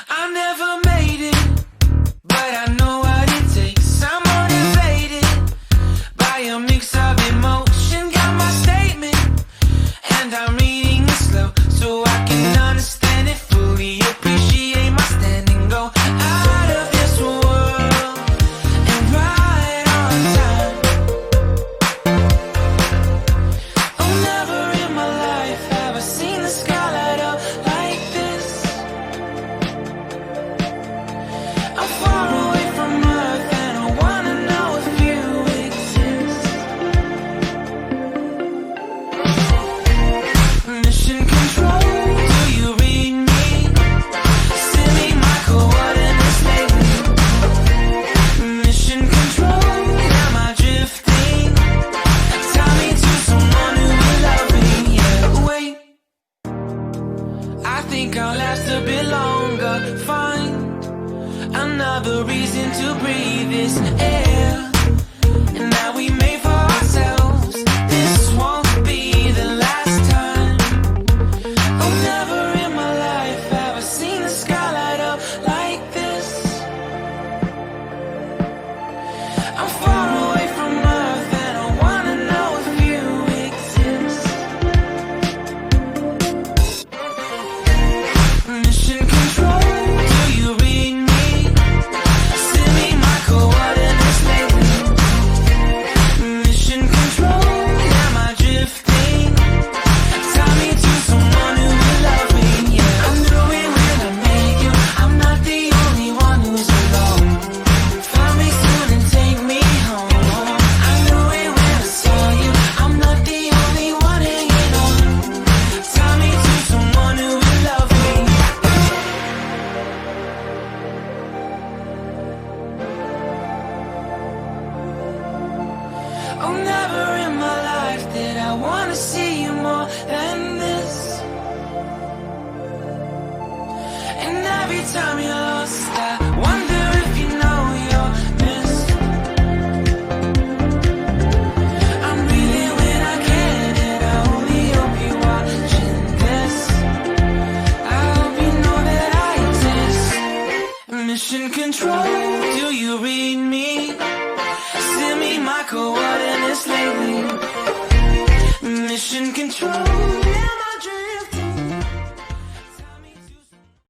I never made it, but I know what it takes. I'm motivated by a mix of emotion. Got my statement, and I'm reading it slow so I can understand it fully. Appreciate my standing, go out of this world and right on time. Oh, never in my life have I seen the sky light up like this. I'm far away from Earth and I wanna know if you exist. Mission control, do you read me? Send me my coordinates lately. Mission control, am I drifting? Tie me to someone who will love me. Yeah, wait, I think I'll last a bit longer. Find another reason to breathe this air, and that we made for ourselves. This won't be the last time. Oh, never in my life have I seen the sky light up like this. I'm far away from Earth and I wanna know if you exist. Mission control, do you read me? Send me my coordinates lately. Mission control, am I drifting? Tie me to someone who will love me. Yeah, I knew it when I met you. I'm not the only one who's alone. Find me soon and take me home. I knew it when I saw you. I'm not the only one hanging on. Tie me to someone who will love me. Oh, never in my life did I wanna see you more than this. And every time you're